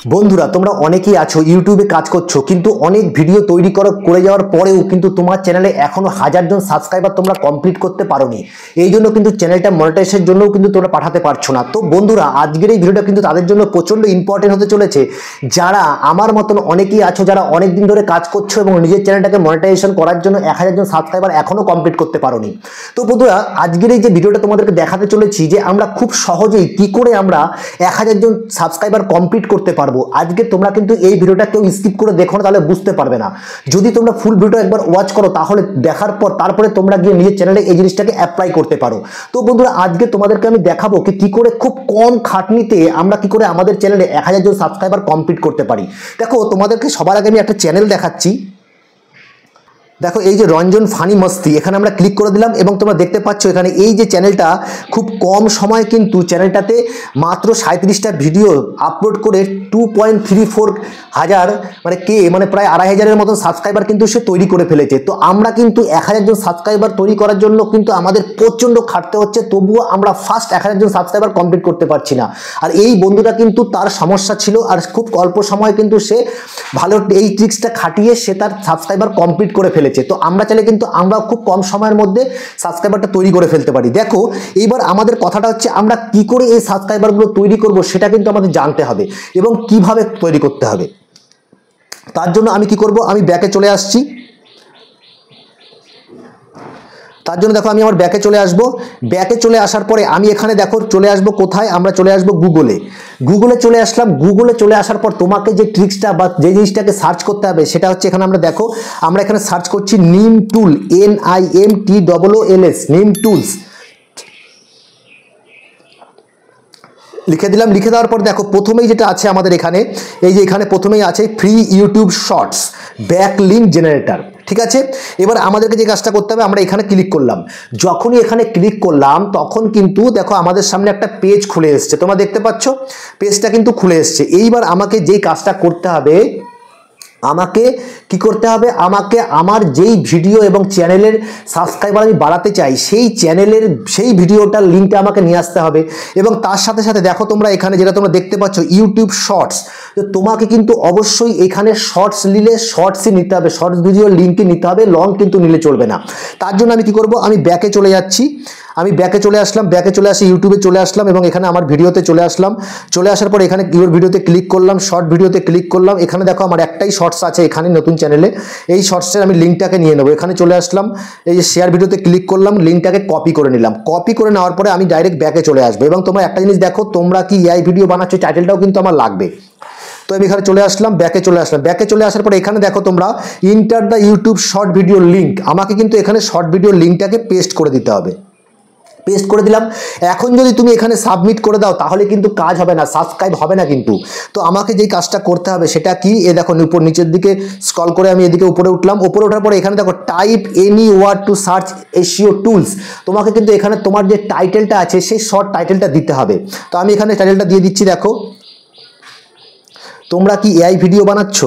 বন্ধুরা তোমরা অনেকেই আছো ইউটিউবে কাজ করছো কিন্তু অনেক ভিডিও তৈরি করে যাওয়ার পরেও কিন্তু তোমার চ্যানেলে এখনো 1000 জন সাবস্ক্রাইবার তোমরা কমপ্লিট করতে পারোনি। এই জন্য কিন্তু চ্যানেলটা মনিটাইজেশনের জন্যও কিন্তু তোমরা পাঠাতে পারছো না। তো বন্ধুরা আজকের এই ভিডিওটা কিন্তু তাদের জন্য প্রচন্ড ইম্পর্টেন্ট হতে চলেছে, যারা আমার মতন অনেকেই আছো যারা অনেক দিন ধরে কাজ করছো এবং নিজের চ্যানেলটাকে মনিটাইজেশন করার জন্য 1000 জন সাবস্ক্রাইবার এখনো কমপ্লিট করতে পারোনি। তো বন্ধুরা আজকের এই যে ভিডিওটা তোমাদেরকে দেখাতে চলেছি যে আমরা খুব সহজেই কি করে আমরা 1000 জন সাবস্ক্রাইবার কমপ্লিট করতে পারবো। আজকে তোমরা কিন্তু এই ভিডিওটা কেউ স্কিপ করে দেখো না, তাহলে বুঝতে পারবে না। যদি তোমরা ফুল ভিডিও একবার ওয়াচ করো তাহলে দেখার পর তারপরে তোমরা গিয়ে নিজের চ্যানেলে এই জিনিসটাকে অ্যাপ্লাই করতে পারো। তো বন্ধুরা আজকে তোমাদেরকে আমি দেখাবো কি করে খুব কম খাটনিতে আমরা কি করে আমাদের চ্যানেলে 1000 জন সাবস্ক্রাইবার কমপ্লিট করতে পারি। দেখো তোমাদেরকে সবার আগে আমি একটা চ্যানেল দেখাচ্ছি। দেখো এই যে রঞ্জন ফানি মস্তি, এখানে আমরা ক্লিক করে দিলাম এবং তোমরা দেখতে পাচ্ছ এখানে এই যে চ্যানেলটা খুব কম সময় কিন্তু চ্যানেলটাতে মাত্র 37টা ভিডিও আপলোড করে 2.34 হাজার মানে প্রায় 2500-এর মতন সাবস্ক্রাইবার কিন্তু সে তৈরি করে ফেলেছে। তো আমরা কিন্তু 1000 জন সাবস্ক্রাইবার তৈরি করার জন্য কিন্তু আমাদের প্রচণ্ড খাটতে হচ্ছে, তবুও আমরা ফার্স্ট 1000 জন সাবস্ক্রাইবার কমপ্লিট করতে পারছি না। আর এই বন্ধুটা কিন্তু তার সমস্যা ছিল, আর খুব অল্প সময় কিন্তু সে ভালো এই ট্রিক্সটা খাটিয়ে সে তার সাবস্ক্রাইবার কমপ্লিট করে ফেলেছে। তো আমরা চাইলে কিন্তু আমরা খুব কম সময়ের মধ্যে সাবস্ক্রাইবারটা তৈরি করে ফেলতে পারি। দেখো এইবার আমাদের কথাটা হচ্ছে আমরা কি করে এই সাবস্ক্রাইবারগুলো তৈরি করব সেটা কিন্তু আমাদের জানতে হবে এবং কিভাবে তৈরি করতে হবে। তার জন্য আমি কি করব, আমি ব্যাকে চলে আসছি। তার জন্য দেখো আমি আমার ব্যাকে চলে আসব। ব্যাকে চলে আসার পরে আমি এখানে দেখো চলে আসব কোথায়, আমরা চলে আসব গুগলে চলে আসলাম। গুগলে চলে আসার পর তোমাকে যে ট্রিক্সটা বা যে জিনিসটাকে সার্চ করতে হবে সেটা হচ্ছে এখানে আমরা দেখো আমরা এখানে সার্চ করছি নিম টুল, NIMTOOLS, নিম টুলস লিখে দিলাম। লিখে দেওয়ার পর দেখো প্রথমেই যেটা আছে আমাদের এখানে, এই যে এখানে প্রথমেই আছে free YouTube shorts backlink generator. ঠিক আছে, এবার আমাদেরকে যে কাজটা করতে হবে আমরা এখানে ক্লিক করলাম। যখনই এখানে ক্লিক করলাম তখন কিন্তু দেখো আমাদের সামনে একটা পেজ খুলে এসছে, তোমরা দেখতে পাচ্ছ পেজটা কিন্তু খুলে এসছে। এইবার আমাকে যেই কাজটা করতে হবে, আমাকে কি করতে হবে, আমাকে আমার যেই ভিডিও এবং চ্যানেলের সাবস্ক্রাইবার আমি বাড়াতে চাই সেই চ্যানেলের সেই ভিডিওটার লিঙ্কটা আমাকে নিয়ে আসতে হবে। এবং তার সাথে সাথে দেখো তোমরা এখানে যেটা তোমরা দেখতে পাচ্ছ ইউটিউব শর্টস, তো তোমাকে কিন্তু অবশ্যই এখানে শর্টস নিলে শর্টসই নিতে হবে, শর্টস ভিডিওর লিঙ্কই নিতে হবে, লং কিন্তু নিলে চলবে না। তার জন্য আমি কি করব, আমি ব্যাকে চলে যাচ্ছি। আমি ব্যাকে চলে আসলাম, ব্যাকে চলে আসি ইউটিউবে চলে আসলাম এবং এখানে আমার ভিডিওতে চলে আসলাম। চলে আসার পর এখানে ইউর ভিডিওতে ক্লিক করলাম, শর্ট ভিডিওতে ক্লিক করলাম। এখানে দেখো আমার একটাই শর্টস আছে এখানে নতুন চ্যানেলে, এই শর্টসের আমি লিঙ্কটাকে নিয়ে নেবো। এখানে চলে আসলাম, এই যে শেয়ার ভিডিওতে ক্লিক করলাম, লিঙ্কটাকে কপি করে নিলাম। কপি করে নেওয়ার পরে আমি ডাইরেক্ট ব্যাকে চলে আসবো এবং তোমরা একটা জিনিস দেখো, তোমরা কি এআই ভিডিও বানাচ্ছ টাইটেলটাও কিন্তু আমার লাগবে। তো আমি এখানে চলে আসলাম, ব্যাকে চলে আসলাম। ব্যাকে চলে আসার পরে এখানে দেখো তোমরা enter the YouTube short video link, আমাকে কিন্তু এখানে শর্ট ভিডিও লিঙ্কটাকে পেস্ট করে দিতে হবে। পেস্ট করে দিলাম। এখন যদি তুমি এখানে সাবমিট করে দাও তাহলে কিন্তু কাজ হবে না, সাবস্ক্রাইব হবে না কিন্তু। তো আমাকে যেই কাজটা করতে হবে সেটা কি, এ দেখো উপর নিচের দিকে স্ক্রল করে আমি এদিকে উপরে উঠলাম। উপরে ওঠার পরে এখানে দেখো type any word to search SEO tools, তোমাকে কিন্তু এখানে তোমার যে টাইটেলটা আছে সেই শর্ট টাইটেলটা দিতে হবে। তো আমি এখানে টাইটেলটা দিয়ে দিচ্ছি। দেখো তোমরা কি এআই ভিডিও বানাচ্ছ,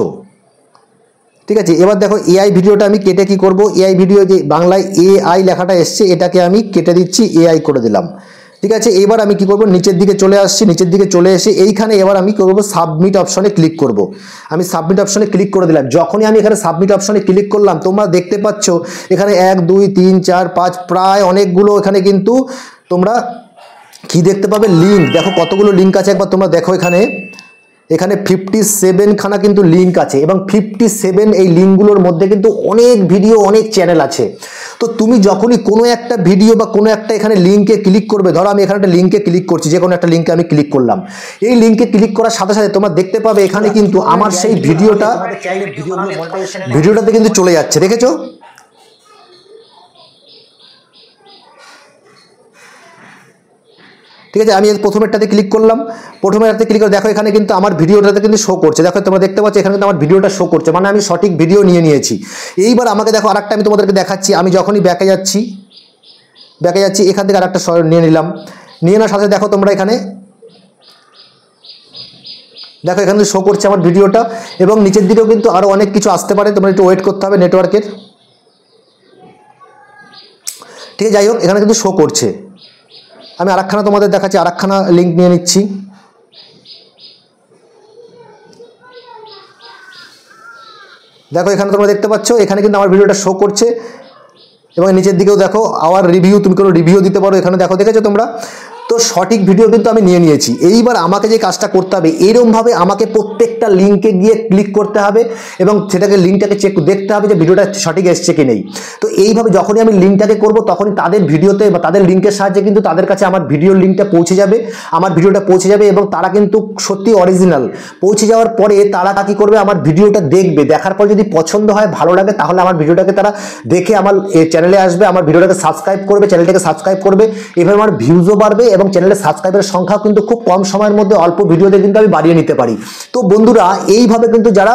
ঠিক আছে। এবার দেখো এআই ভিডিওটা আমি কেটে কি করব, এআই ভিডিও যে বাংলায় এআই লেখাটা এসছে এটাকে আমি কেটে দিচ্ছি, এআই করে দিলাম। ঠিক আছে, এবার আমি কি করব, নিচের দিকে চলে আসছি। নিচের দিকে চলে এসে এইখানে এবার আমি করব সাবমিট অপশনে ক্লিক করব। আমি সাবমিট অপশনে ক্লিক করে দিলাম। যখনই আমি এখানে সাবমিট অপশনে ক্লিক করলাম তোমরা দেখতে পাচ্ছ এখানে 1 2 3 4 5 প্রায় অনেকগুলো এখানে কিন্তু তোমরা কি দেখতে পাবে, লিঙ্ক। দেখো কতগুলো লিঙ্ক আছে একবার তোমরা দেখো। এখানে 57 খানা কিন্তু লিঙ্ক আছে এবং 57 এই লিঙ্কগুলোর মধ্যে কিন্তু অনেক ভিডিও অনেক চ্যানেল আছে। তো তুমি যখনই কোনো একটা ভিডিও বা কোনো একটা এখানে লিঙ্কে ক্লিক করবে, ধরো আমি এখানে একটা লিঙ্কে ক্লিক করছি, যে কোনো একটা লিঙ্কে আমি ক্লিক করলাম। এই লিঙ্কে ক্লিক করার সাথে সাথে তোমরা দেখতে পাবে এখানে কিন্তু আমার সেই ভিডিওটাতে কিন্তু চলে যাচ্ছে, দেখেছো। ঠিক আছে, আমি প্রথমেরটাতে ক্লিক করলাম। প্রথমেরটাতে ক্লিক করে দেখো এখানে কিন্তু আমার ভিডিওটাতে কিন্তু শো করছে। দেখো তোমরা দেখতে পাচ্ছ এখানে কিন্তু আমার ভিডিওটা শো করছে, মানে আমি সঠিক ভিডিও নিয়েছি। এইবার আমাকে দেখো আরেকটা আমি তোমাদেরকে দেখাচ্ছি। আমি যখনই ব্যাকে যাচ্ছি এখান থেকে আরেকটা নিয়ে নিলাম। নিয়ে নেওয়ার সাথে দেখো তোমরা এখানে দেখো এখানে শো করছে আমার ভিডিওটা এবং নিচের দিকেও কিন্তু আরও অনেক কিছু আসতে পারে, তোমরা একটু ওয়েট করতে হবে নেটওয়ার্কের। ঠিক আছে, যাই হোক এখানে কিন্তু শো করছে। আমি আরেকখানা তোমাদের দেখাচ্ছি, আরেকখানা লিঙ্ক নিয়ে নিচ্ছি। দেখো এখানে তোমরা দেখতে পাচ্ছ, এখানে কিন্তু আমার ভিডিওটা শো করছে এবং নিচের দিকেও দেখো আওয়ার রিভিউ, তুমি কোনো রিভিউ দিতে পারো, এখানে দেখো, দেখেছো তোমরা। তো সঠিক ভিডিও কিন্তু আমি নিয়ে নিয়েছি। এইবার আমাকে যে কাজটা করতে হবে, এরকমভাবে আমাকে প্রত্যেকটা লিঙ্কে গিয়ে ক্লিক করতে হবে এবং সেটাকে লিঙ্কটাকে চেক দেখতে হবে যে ভিডিওটা সঠিক এসছে কি নেই। তো এইভাবে যখনই আমি লিঙ্কটাকে করব, তখনই তাদের ভিডিওতে বা তাদের লিঙ্কের সাহায্যে কিন্তু তাদের কাছে আমার ভিডিওর লিঙ্কটা পৌঁছে যাবে, আমার ভিডিওটা পৌঁছে যাবে এবং তারা কিন্তু সত্যি অরিজিনাল। পৌঁছে যাওয়ার পরে তারা কী করবে, আমার ভিডিওটা দেখবে, দেখার পর যদি পছন্দ হয়, ভালো লাগে, তাহলে আমার ভিডিওটাকে তারা দেখে আমার চ্যানেলে আসবে, আমার ভিডিওটাকে সাবস্ক্রাইব করবে, চ্যানেলটাকে সাবস্ক্রাইব করবে। এভাবে আমার ভিউজও বাড়বে এবং চ্যানেলের সাবস্ক্রাইবারের সংখ্যা কিন্তু খুব কম সময়ের মধ্যে অল্প ভিডিওতে কিন্তু আমি বাড়িয়ে নিতে পারি। তো বন্ধুরা, এইভাবে কিন্তু যারা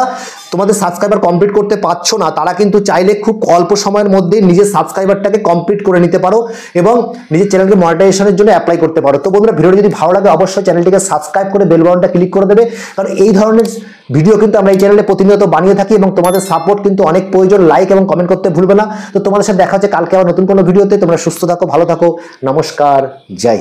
তোমাদের সাবস্ক্রাইবার কমপ্লিট করতে পারছো না, তারা কিন্তু চাইলে খুব অল্প সময়ের মধ্যে নিজের সাবস্ক্রাইবারটাকে কমপ্লিট করে নিতে পারো এবং নিজের চ্যানেলকে মনিটাইজেশনের জন্য অ্যাপ্লাই করতে পারো। তো বন্ধুরা, ভিডিওটি যদি ভালো লাগে অবশ্যই চ্যানেলটিকে সাবস্ক্রাইব করে বেল বাটনটা ক্লিক করে দেবে, কারণ এই ধরনের ভিডিও কিন্তু আমরা এই চ্যানেলে প্রতিনিয়ত বানিয়ে থাকি এবং তোমাদের সাপোর্ট কিন্তু অনেক প্রয়োজন। লাইক এবং কমেন্ট করতে ভুলবে না। তো তোমাদের সাথে দেখা হচ্ছে কালকে আবার নতুন কোনো ভিডিওতে। তোমরা সুস্থ থাকো, ভালো থাকো, নমস্কার, জয় হিন্দ।